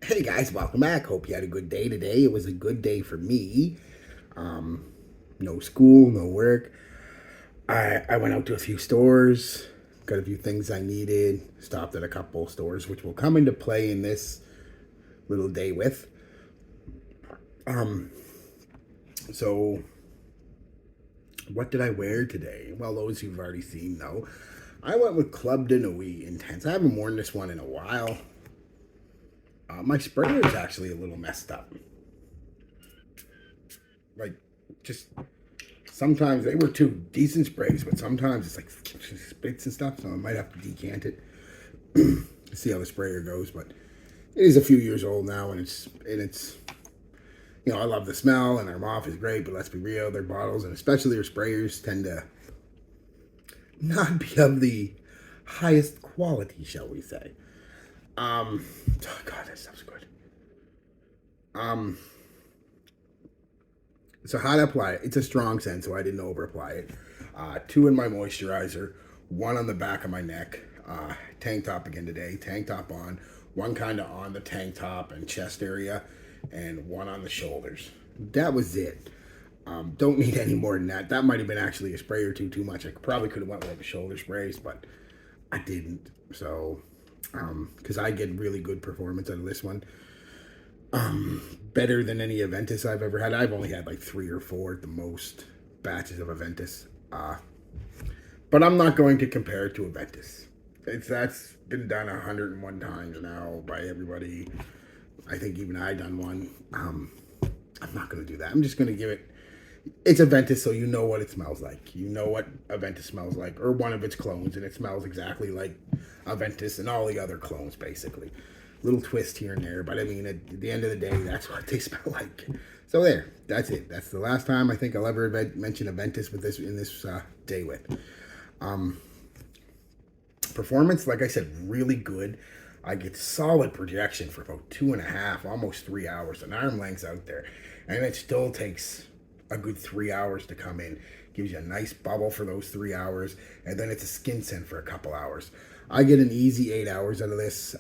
Hey guys, welcome back. Hope you had a good day today. It was a good day for me. No school, no work. I went out to a few stores, got a few things I needed, stopped at a couple stores, which will come into play in this little day with. So, what did I wear today? Well, those you've already seen know. I went with Club de Nuit Intense. I haven't worn this one in a while. My sprayer is actually a little messed up. Like, just sometimes they were two decent sprays, but sometimes it's like spits and stuff, so I might have to decant it to see how the sprayer goes. But it is a few years old now, and it's I love the smell, and Armaf is great, but let's be real, their bottles and especially their sprayers tend to not be of the highest quality, shall we say. Oh God, that stuff's good. Um, So how to apply it? It's a strong scent, so I didn't over apply it. Two in my moisturizer, one on the back of my neck. Tank top again today. Tank top on. One kind of on the tank top and chest area, and one on the shoulders. That was it. Don't need any more than that. That might have been actually a spray or two too much. I probably could have went with the shoulder sprays, but I didn't. So, because I get really good performance out of this one. Better than any Aventus I've ever had. I've only had like 3 or 4 at the most batches of Aventus. But I'm not going to compare it to Aventus. That's been done 101 times now by everybody. I think even I done one. I'm not going to do that. I'm just going to give it. It's Aventus, so you know what it smells like. You know what Aventus smells like, or one of its clones, and it smells exactly like Aventus and all the other clones, basically. Little twist here and there, but I mean, at the end of the day, that's what they smell like. So there, that's it. That's the last time I think I'll ever mention Aventus with this in this day with. Performance, like I said, really good. I get solid projection for about 2.5, almost 3 hours, an arm length's out there, and it still takes a good 3 hours to come in. Gives you a nice bubble for those 3 hours, and then it's a skin scent for a couple hours. I get an easy 8 hours out of this.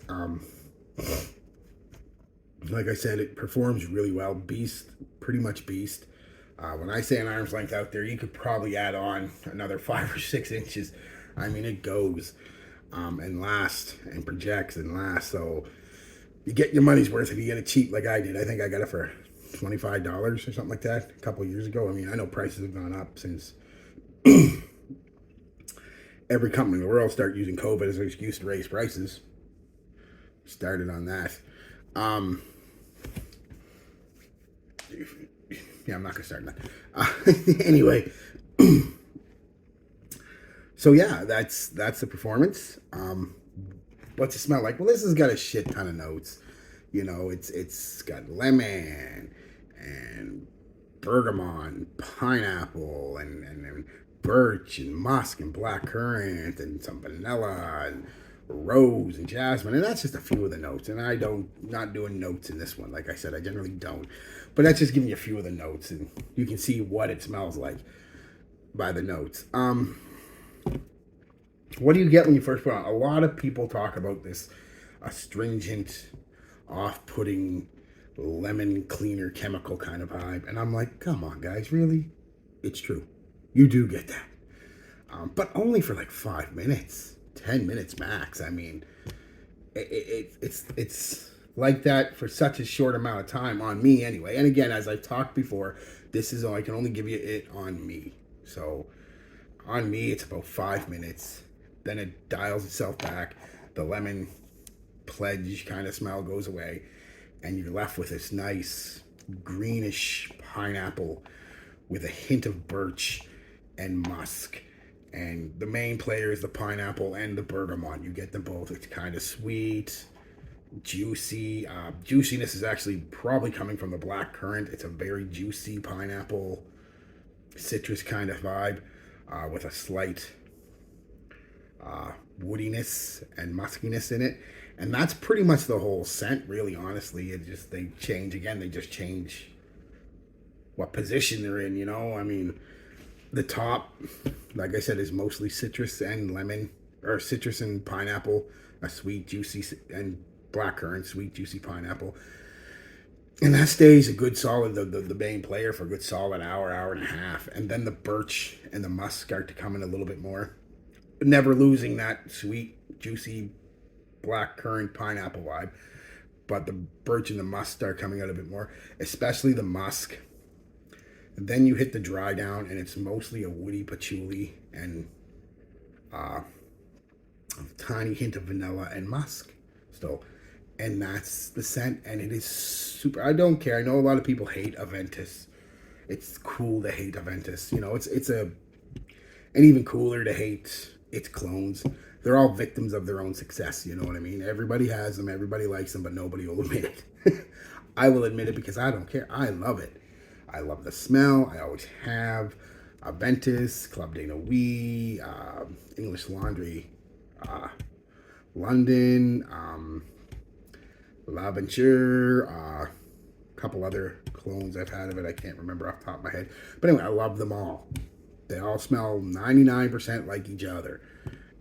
Like I said, it performs really well. Beast, pretty much beast. When I say an arm's length out there, you could probably add on another 5 or 6 inches. I mean, it goes and lasts and projects and lasts. So you get your money's worth if you get it cheap like I did. I think I got it for $25 or something like that a couple of years ago. I mean, I know prices have gone up since every company in the world started using COVID as an excuse to raise prices. Started on that. Yeah, I'm not gonna start that. Anyway, so yeah, that's the performance. What's it smell like? Well, this has got a shit ton of notes. It's got lemon and bergamot, pineapple, and birch and musk and black currant and some vanilla and rose and jasmine, and that's just a few of the notes. And not doing notes in this one. Like I said, I generally don't, but that's just giving you a few of the notes, and you can see what it smells like by the notes. What do you get when you first put it on? A lot of people talk about this astringent, off-putting, lemon cleaner chemical kind of vibe, and I'm like, come on, guys, really? It's true. You do get that, but only for like 5 minutes. 10 minutes max. I mean, it's like that for such a short amount of time on me anyway. And again, as I've talked before, this is all I can only give you it on me. So on me, it's about 5 minutes. Then it dials itself back. The lemon pledge kind of smell goes away, and you're left with this nice greenish pineapple with a hint of birch and musk. And the main player is the pineapple and the bergamot. You get them both. It's kind of sweet, juicy. Juiciness is actually probably coming from the black currant. It's a very juicy pineapple, citrus kind of vibe with a slight woodiness and muskiness in it. And that's pretty much the whole scent, really, honestly. They change again. They just change what position they're in, I mean, the top, like I said, is mostly citrus and lemon, or citrus and pineapple, a sweet, juicy, and blackcurrant, sweet, juicy pineapple. And that stays a good solid, the main player for a good solid hour, hour and a half. And then the birch and the musk start to come in a little bit more. Never losing that sweet, juicy, blackcurrant pineapple vibe. But the birch and the musk start coming out a bit more, especially the musk. And then you hit the dry down, and it's mostly a woody patchouli and a tiny hint of vanilla and musk still. And that's the scent, and it is super. I don't care. I know a lot of people hate Aventus. It's cool to hate Aventus. You know, it's and even cooler to hate its clones. They're all victims of their own success. You know what I mean? Everybody has them. Everybody likes them, but nobody will admit it. I will admit it because I don't care. I love it. I love the smell. I always have. Aventus, Club de Nuit, English Laundry, London, L'Aventure, a couple other clones I've had of it. I can't remember off the top of my head. But anyway, I love them all. They all smell 99% like each other.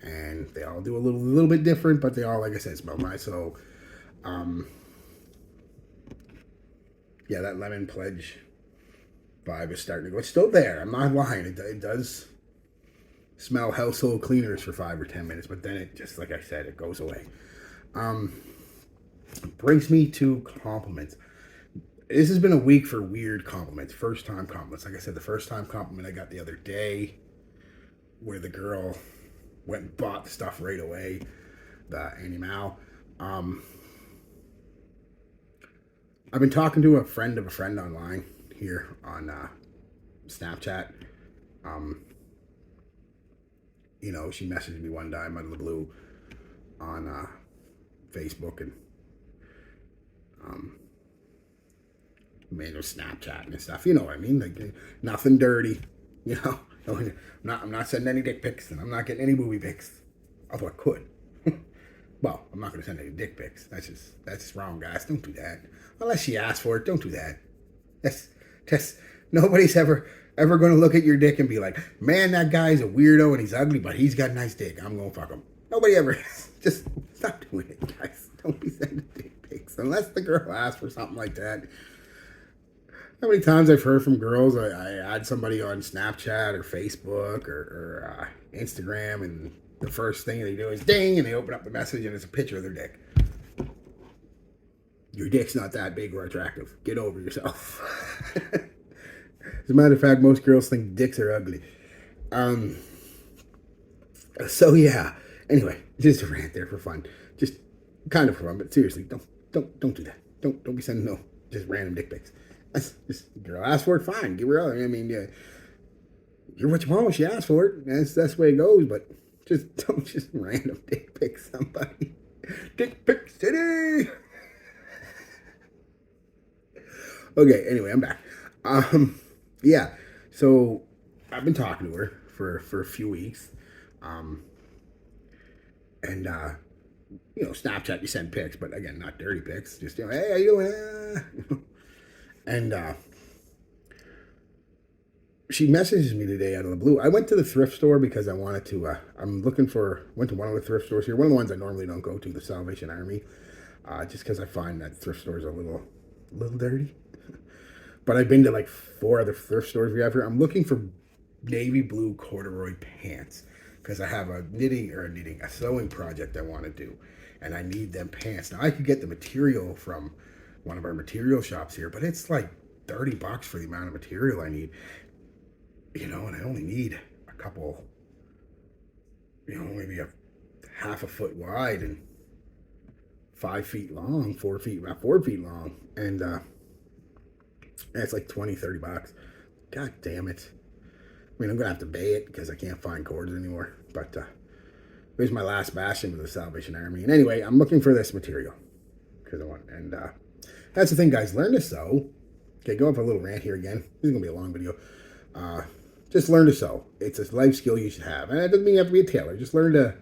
And they all do a little bit different, but they all, like I said, smell nice. So, yeah, that lemon pledge vibe is starting to go. It's still there. I'm not lying. It does smell household cleaners for 5 or 10 minutes, but then it just, like I said, it goes away. Brings me to compliments. This has been a week for weird compliments. First time compliments. Like I said, the first time compliment I got the other day, where the girl went and bought the stuff right away, the animal. I've been talking to a friend of a friend online here on Snapchat. You know, she messaged me one time out of the blue on Facebook and made her Snapchat and stuff. You know what I mean? Like, nothing dirty. You know, I'm not sending any dick pics, and I'm not getting any movie pics. Although I could. Well, I'm not going to send any dick pics. That's just wrong, guys. Don't do that. Unless she asks for it, don't do that. That's nobody's ever going to look at your dick and be like, man, that guy's a weirdo and he's ugly, but he's got a nice dick. I'm going to fuck him. Nobody ever. Just stop doing it, guys. Don't be sending dick pics unless the girl asks for something like that. How many times I've heard from girls, I add somebody on Snapchat or Facebook or Instagram, and the first thing they do is ding, and they open up the message and it's a picture of their dick. Your dick's not that big or attractive. Get over yourself. As a matter of fact, most girls think dicks are ugly. So yeah. Anyway, just a rant there for fun. Just kind of fun, but seriously, don't do that. Don't be sending no just random dick pics. Just girl asked for it, fine. Give her other. I mean, yeah, you're what you want. She asked for it. That's the way it goes. But don't just random dick pic somebody. Dick pic city. Okay. Anyway, I'm back. Yeah. So I've been talking to her for a few weeks. And you know, Snapchat, you send pics, but again, not dirty pics. Just, you know, hey, how you doing? And she messages me today out of the blue. I went to the thrift store because I wanted to, went to one of the thrift stores here. One of the ones I normally don't go to, the Salvation Army. Just because I find that thrift stores are a little dirty. But I've been to like 4 other thrift stores we have here. I'm looking for navy blue corduroy pants because I have a sewing project I want to do. And I need them pants. Now, I could get the material from one of our material shops here, but it's like $30 for the amount of material I need. You know, and I only need a couple, you know, maybe a half a foot wide and 5 feet long, 4 feet, about 4 feet long. And it's like $20-$30. God damn it. I mean, I'm going to have to pay it because I can't find cords anymore. But here's my last bastion of the Salvation Army. And anyway, I'm looking for this material because I want, and that's the thing, guys. Learn to sew. Okay, go on for a little rant here again. This is going to be a long video. Just learn to sew. It's a life skill you should have. And it doesn't mean you have to be a tailor. Just learn to,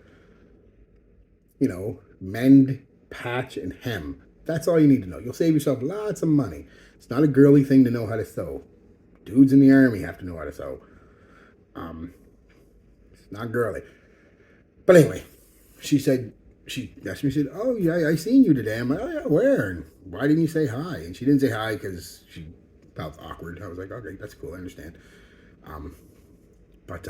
you know, mend, patch, and hem. That's all you need to know. You'll save yourself lots of money. It's not a girly thing to know how to sew. Dudes in the army have to know how to sew. It's not girly. But anyway, she said, she asked me, she said, "Oh yeah, I seen you today." I'm like, "Oh yeah, where? And why didn't you say hi?" And she didn't say hi because she felt awkward. I was like, "Okay, that's cool, I understand." Um, but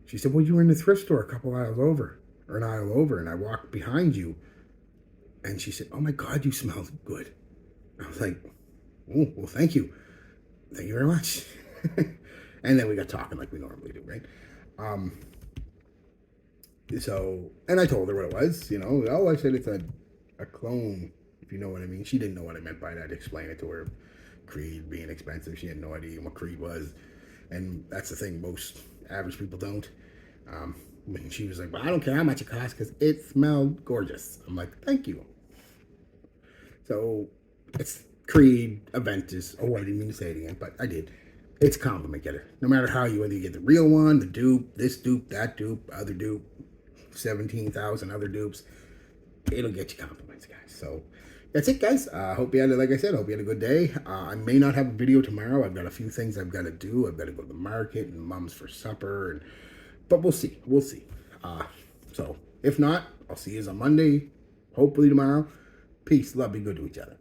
she said, "Well, you were in the thrift store a couple aisles over, or an aisle over, and I walked behind you." And she said, "Oh my God, you smell good." I was like, "Oh, well, thank you very much." And then we got talking like we normally do, right? Um, So, and I told her what it was, you know. Oh, I said it's a clone, if you know what I mean. She didn't know what I meant by that. Explain it to her. Creed being expensive, she had no idea what Creed was, and that's the thing. Most average people don't. When she was like, "Well, I don't care how much it costs because it smelled gorgeous." I'm like, "Thank you." So, it's Creed Aventus. Oh, I didn't mean to say it again, but I did. It's a compliment getter. No matter how you, whether you get the real one, the dupe, this dupe, that dupe, other dupe, 17,000 other dupes, it'll get you compliments, guys. So that's it, guys. Hope you had, like I said, hope you had a good day. I may not have a video tomorrow. I've got a few things I've got to do. I've got to go to the market and mom's for supper, but we'll see. We'll see. So if not, I'll see you on Monday. Hopefully tomorrow. Peace, love, be good to each other.